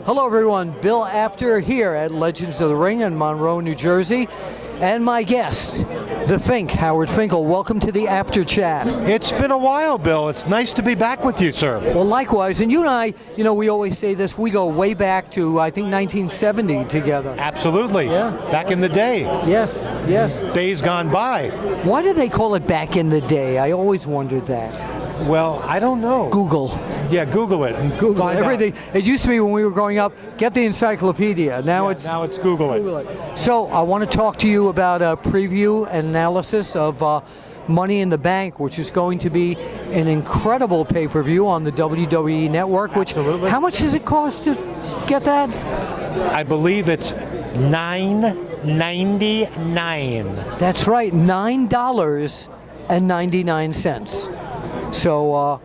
Hello everyone, Bill Apter here at Legends of the Ring in Monroe, New Jersey. And my guest, the Fink, Howard Finkel. Welcome to the Apter Chat. It's been a while, Bill. It's nice to be back with you, sir. Well, likewise. And you and I, we always say this, we go way back to, I think, 1970 together. Absolutely. Yeah. Back in the day. Yes, yes. Days gone by. Why do they call it back in the day? I always wondered that. Well, I don't know. Google. Yeah, Google it. And Google find everything. out. It used to be when we were growing up, get the encyclopedia. Now it's Google it. Google it. So I want to talk to you about a preview and analysis of Money in the Bank, which is going to be an incredible pay-per-view on the WWE Network. Absolutely. How much does it cost to get that? I believe it's $9.99. That's right, $9.99. So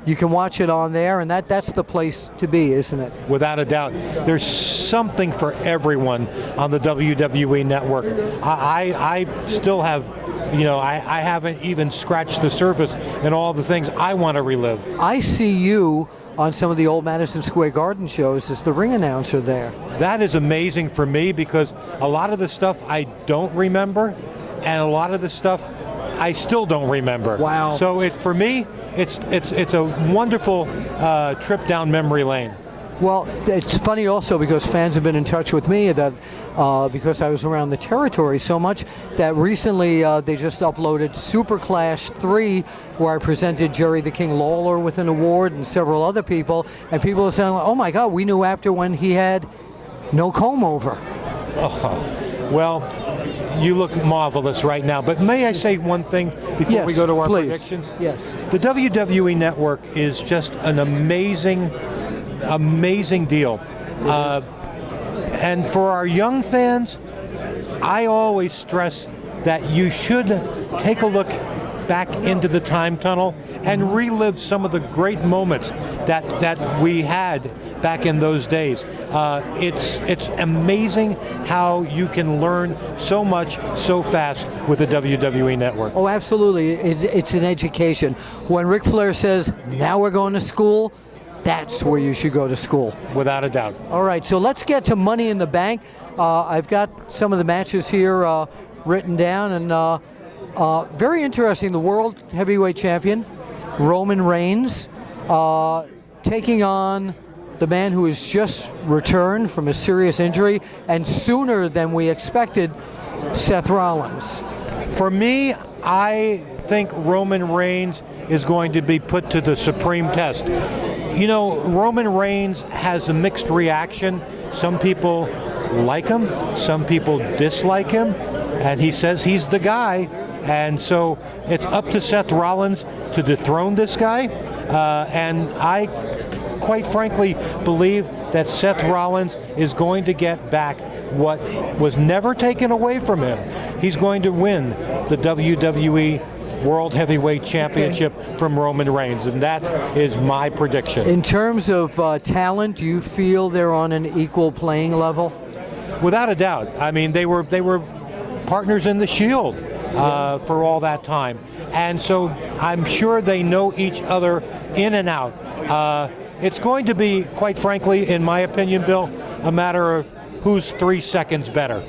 you can watch it on there, and that's the place to be, isn't it? Without a doubt. There's something for everyone on the WWE Network. I still have, I haven't even scratched the surface in all the things I want to relive. I see you on some of the old Madison Square Garden shows as the ring announcer there. That is amazing for me because a lot of the stuff I don't remember, and a lot of the stuff I still don't remember. Wow. So for me, it's a wonderful trip down memory lane. Well, it's funny also because fans have been in touch with me that because I was around the territory so much that recently they just uploaded Super Clash 3 where I presented Jerry the King Lawler with an award and several other people, and people are saying, oh my God, we knew Apter when he had no comb over. Oh, well, you look marvelous right now, but may I say one thing before we go to our predictions? Yes. The WWE Network is just an amazing deal. And for our young fans, I always stress that you should take a look back into the time tunnel and relive some of the great moments that we had back in those days. It's amazing how you can learn so much so fast with the WWE Network. Oh, absolutely. It's an education. When Ric Flair says, now we're going to school, that's where you should go to school. Without a doubt. All right, so let's get to Money in the Bank. I've got some of the matches here written down, and very interesting. The World Heavyweight Champion, Roman Reigns, taking on the man who has just returned from a serious injury, and sooner than we expected, Seth Rollins. For me, I think Roman Reigns is going to be put to the supreme test. Roman Reigns has a mixed reaction. Some people like him, some people dislike him, and he says he's the guy. And so it's up to Seth Rollins to dethrone this guy. And I, quite frankly, believe that Seth Rollins is going to get back what was never taken away from him. He's going to win the WWE World Heavyweight Championship from Roman Reigns, and that is my prediction. In terms of talent, do you feel they're on an equal playing level? Without a doubt. I mean, they were partners in the Shield for all that time, and so I'm sure they know each other in and out. It's going to be, quite frankly, in my opinion, Bill, a matter of who's 3 seconds better.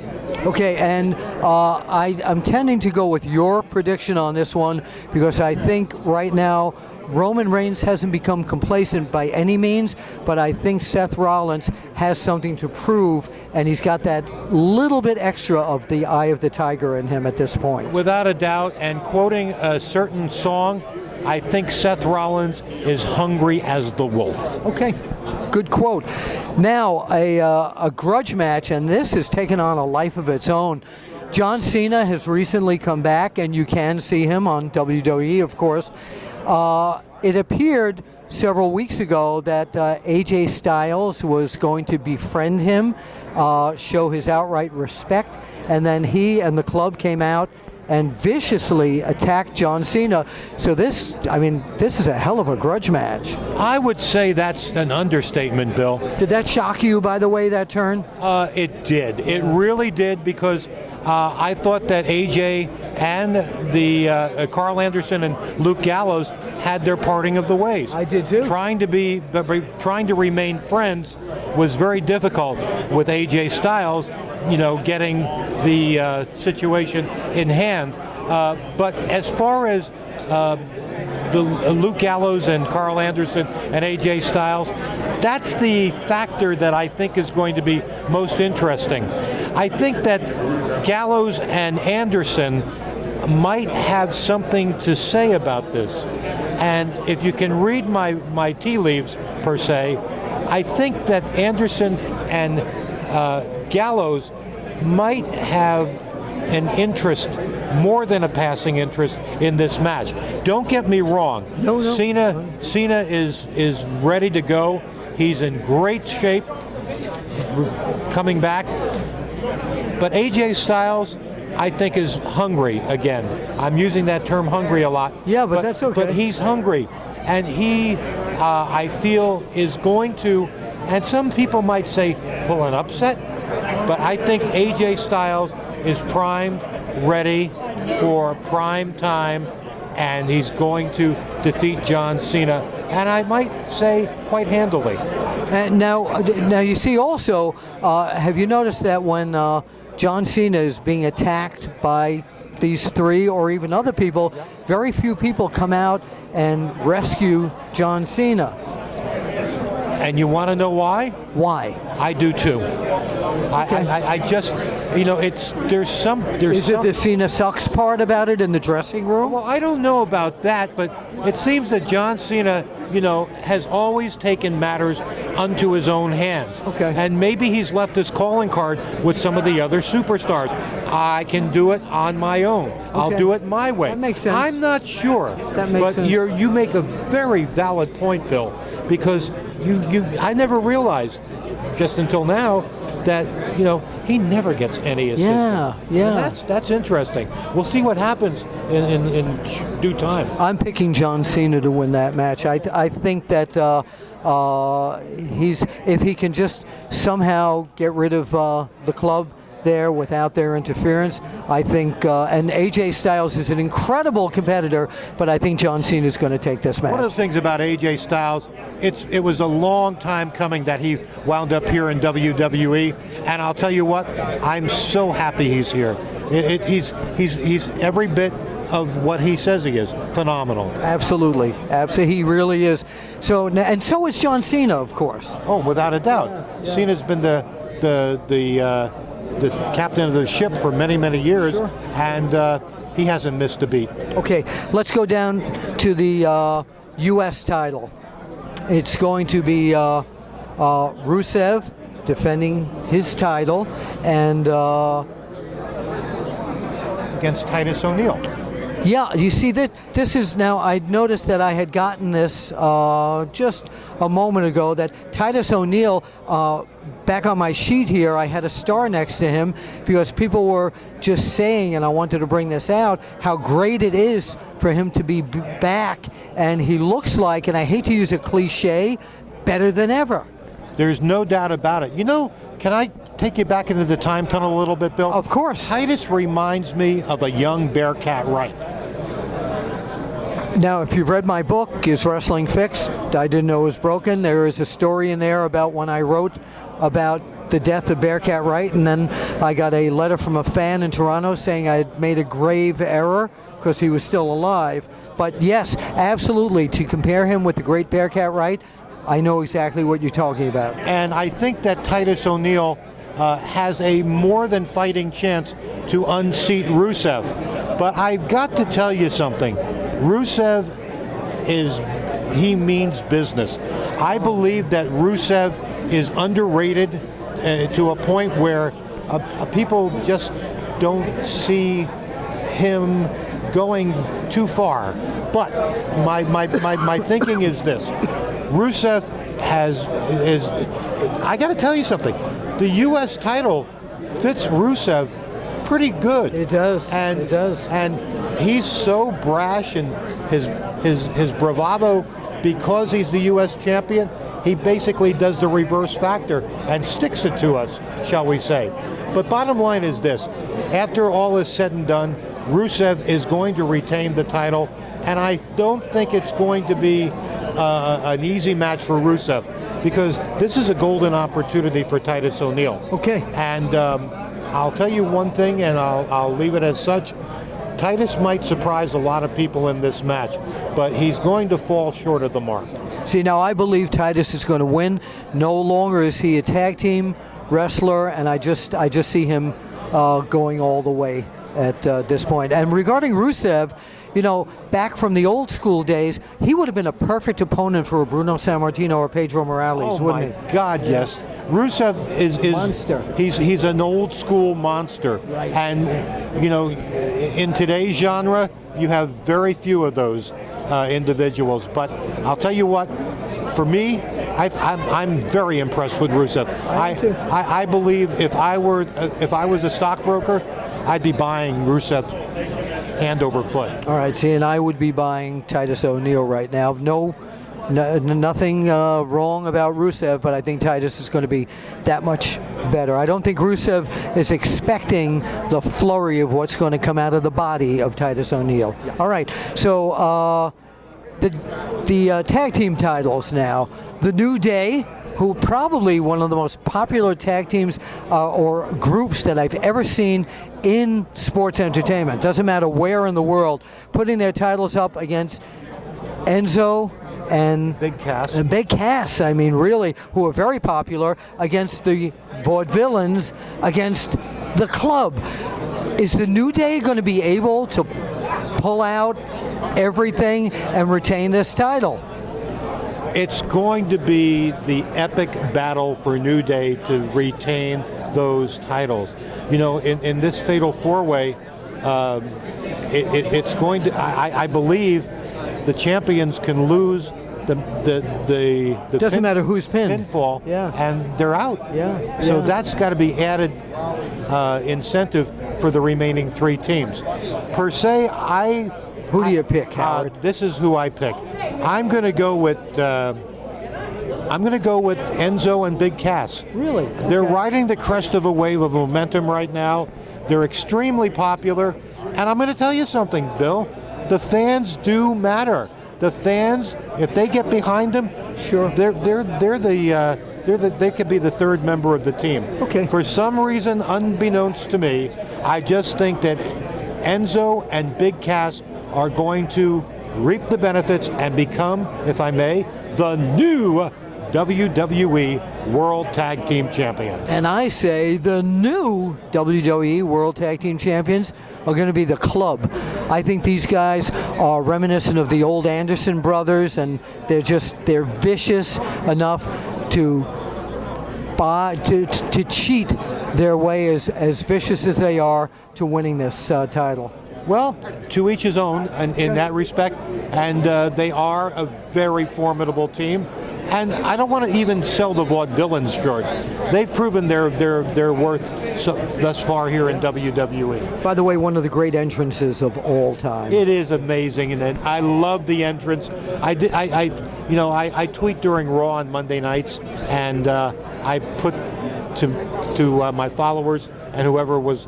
Okay, and I'm tending to go with your prediction on this one because I think right now Roman Reigns hasn't become complacent by any means, but I think Seth Rollins has something to prove, and he's got that little bit extra of the eye of the tiger in him at this point. Without a doubt, and quoting a certain song, I think Seth Rollins is hungry as the wolf. Okay, good quote. Now, a grudge match, and this has taken on a life of its own. John Cena has recently come back, and you can see him on WWE, of course. It appeared several weeks ago that AJ Styles was going to befriend him, show his outright respect, and then he and the club came out and viciously attacked John Cena. So this is a hell of a grudge match. I would say that's an understatement, Bill. Did that shock you, by the way, that turn? It did. It really did, because I thought that AJ and the Carl Anderson and Luke Gallows had their parting of the ways. I did too. Trying to remain friends was very difficult with AJ Styles, getting the situation in hand. But as far as the Luke Gallows and Carl Anderson and AJ Styles, that's the factor that I think is going to be most interesting. I think that Gallows and Anderson might have something to say about this. And if you can read my tea leaves, per se, I think that Anderson and Gallows might have an interest, more than a passing interest, in this match. Don't get me wrong. No. Cena is ready to go. He's in great shape coming back. But AJ Styles, I think, is hungry again. I'm using that term hungry a lot. Yeah, but that's okay. But he's hungry. And he, I feel, is going to, and some people might say, pull an upset. But I think AJ Styles is primed, ready for prime time, and he's going to defeat John Cena, and I might say quite handily. And now you see also, have you noticed that when John Cena is being attacked by these three or even other people, very few people come out and rescue John Cena? And you want to know why? Why? I do too. Okay. I just, there's Is it the Cena sucks part about it in the dressing room? Well, I don't know about that, but it seems that John Cena, has always taken matters unto his own hands. Okay. And maybe he's left his calling card with some of the other superstars. I can do it on my own. I'll do it my way. That makes sense. I'm not sure. That makes sense. But you make a very valid point, Bill, because I never realized, just until now, that he never gets any assistance. Yeah. And that's interesting. We'll see what happens in due time. I'm picking John Cena to win that match. I think that if he can just somehow get rid of the club there without their interference, I think, and AJ Styles is an incredible competitor, but I think John Cena is going to take this match. One of the things about AJ Styles, it was a long time coming that he wound up here in WWE, and I'll tell you what, I'm so happy he's here. He's every bit of what he says he is. Phenomenal. Absolutely, he really is. So, and so is John Cena, of course. Oh, without a doubt. Yeah. Cena's been the captain of the ship for many, many years, sure. And he hasn't missed a beat. Okay, let's go down to the U.S. title. It's going to be Rusev defending his title, and against Titus O'Neil. Yeah, you see that this is now, I noticed that I had gotten this just a moment ago, that Titus O'Neil, back on my sheet here, I had a star next to him because people were just saying, and I wanted to bring this out, how great it is for him to be back, and he looks like, and I hate to use a cliche, better than ever. There's no doubt about it. Can I take you back into the time tunnel a little bit, Bill? Of course. Titus reminds me of a young Bearcat Wright. Now, if you've read my book, Is Wrestling Fixed? I Didn't Know It Was Broken. There is a story in there about when I wrote about the death of Bearcat Wright, and then I got a letter from a fan in Toronto saying I had made a grave error because he was still alive. But yes, absolutely, to compare him with the great Bearcat Wright, I know exactly what you're talking about. And I think that Titus O'Neil has a more than fighting chance to unseat Rusev. But I've got to tell you something. Rusev he means business. I believe that Rusev is underrated to a point where people just don't see him going too far. But my thinking is this. Rusev I got to tell you something. The U.S. title fits Rusev pretty good. It does. And it does. And he's so brash in his bravado because he's the U.S. champion. He basically does the reverse factor and sticks it to us, shall we say. But bottom line is this: after all is said and done, Rusev is going to retain the title, and I don't think it's going to be an easy match for Rusev, because this is a golden opportunity for Titus O'Neil. Okay. And I'll tell you one thing, and I'll leave it as such. Titus might surprise a lot of people in this match, but he's going to fall short of the mark. See, now I believe Titus is going to win. No longer is he a tag team wrestler, and I just see him going all the way at this point. And regarding Rusev, you know, back from the old school days, he would have been a perfect opponent for Bruno Sammartino or Pedro Morales, wouldn't he? Oh my God, yes. Rusev is monster. He's an old school monster, Right. And you know, in today's genre, you have very few of those individuals. But I'll tell you what, for me, I'm very impressed with Rusev. I believe if I was a stockbroker, I'd be buying Rusev hand over foot. All right, see, and I would be buying Titus O'Neil right now. Nothing wrong about Rusev, but I think Titus is going to be that much better. I don't think Rusev is expecting the flurry of what's going to come out of the body of Titus O'Neil. Yeah. All right, so the tag team titles now. The New Day, who probably one of the most popular tag teams or groups that I've ever seen in sports entertainment. Doesn't matter where in the world, putting their titles up against Enzo and Big Cass, I mean, really, who are very popular, against the Vaudevillains, against the Club. Is the New Day going to be able to pull out everything and retain this title? It's going to be the epic battle for New Day to retain those titles. You know, in this fatal four-way, it's going to. I believe the champions can lose the doesn't matter who's pinned, pinfall, yeah, and they're out. Yeah. So that's got to be added incentive for the remaining three teams. Per se, Who do you pick, Howard? This is who I pick. I'm going to go with Enzo and Big Cass. Really? They're Okay. riding the crest of a wave of momentum right now. They're extremely popular, and I'm going to tell you something, Bill. The fans do matter. The fans, if they get behind them, Sure. they could be the third member of the team. Okay. For some reason, unbeknownst to me, I just think that Enzo and Big Cass are going to reap the benefits and become, if I may, the new WWE World Tag Team Champion. And I say the new WWE World Tag Team Champions are going to be the Club. I think these guys are reminiscent of the old Anderson brothers, and they're vicious enough to cheat their way as vicious as they are to winning this title. Well, to each his own in that respect, and they are a very formidable team. And I don't want to even sell the Vaudevillains, George. They've proven their worth thus far here in WWE. By the way, one of the great entrances of all time. It is amazing, and I love the entrance. I tweet during Raw on Monday nights, and I put to my followers and whoever was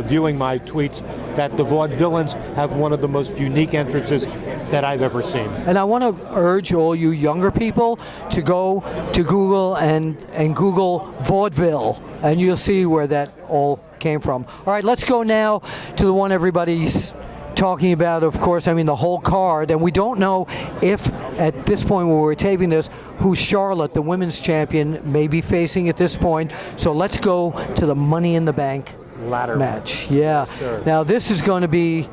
viewing my tweets that the Vaudevillains have one of the most unique entrances that I've ever seen. And I want to urge all you younger people to go to Google and Google vaudeville, and you'll see where that all came from. All right, let's go now to the one everybody's talking about, of course, I mean the whole card, and we don't know if at this point when we're taping this who Charlotte, the women's champion, may be facing at this point. So let's go to the Money in the Bank Ladder match. Yeah. Sure. Now this is going to be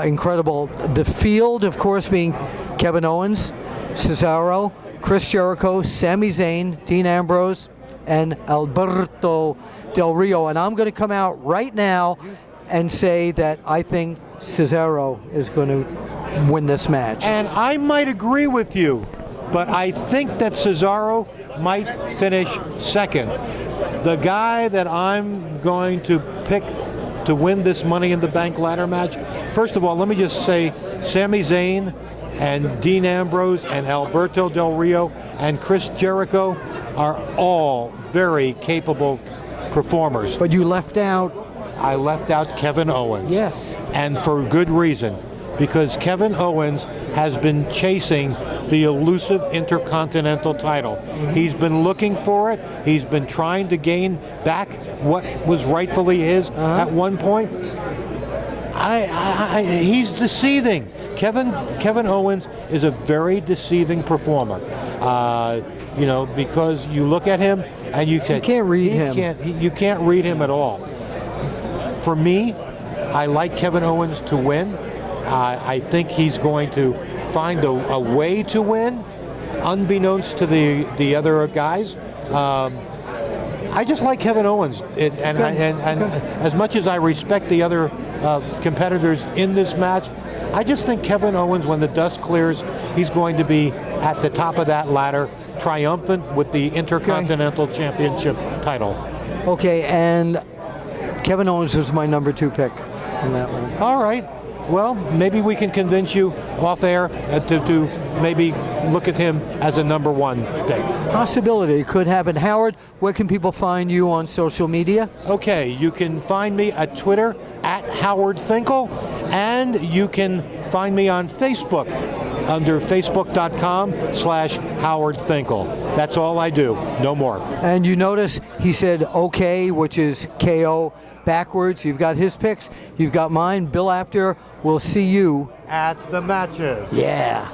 incredible. The field, of course, being Kevin Owens, Cesaro, Chris Jericho, Sami Zayn, Dean Ambrose, and Alberto Del Rio. And I'm going to come out right now and say that I think Cesaro is going to win this match. And I might agree with you, but I think that Cesaro might finish second. The guy that I'm going to pick to win this Money in the Bank ladder match? First of all, let me just say Sami Zayn and Dean Ambrose and Alberto Del Rio and Chris Jericho are all very capable performers. But you left out. I left out Kevin Owens. Yes. And for good reason, because Kevin Owens has been chasing the elusive Intercontinental title. He's been looking for it. He's been trying to gain back what was rightfully his at one point. He's deceiving. Kevin Owens is a very deceiving performer. You know, because you look at him and you can't read him. You can't read him at all. For me, I like Kevin Owens to win. I think he's going to find a way to win, unbeknownst to the other guys. I just like Kevin Owens, and as much as I respect the other competitors in this match, I just think Kevin Owens, when the dust clears, he's going to be at the top of that ladder, triumphant with the Intercontinental Championship title. Okay, and Kevin Owens is my number 2 pick in that one. All right. Well, maybe we can convince you off air to maybe look at him as a number 1 pick. Possibility could happen. Howard, where can people find you on social media? Okay, you can find me at Twitter at Howard Finkel, and you can find me on Facebook under facebook.com/Howard Finkel. That's all I do, no more. And you notice he said OK, which is KO backwards. You've got his picks, you've got mine. Bill Apter, we'll see you At the matches. Yeah.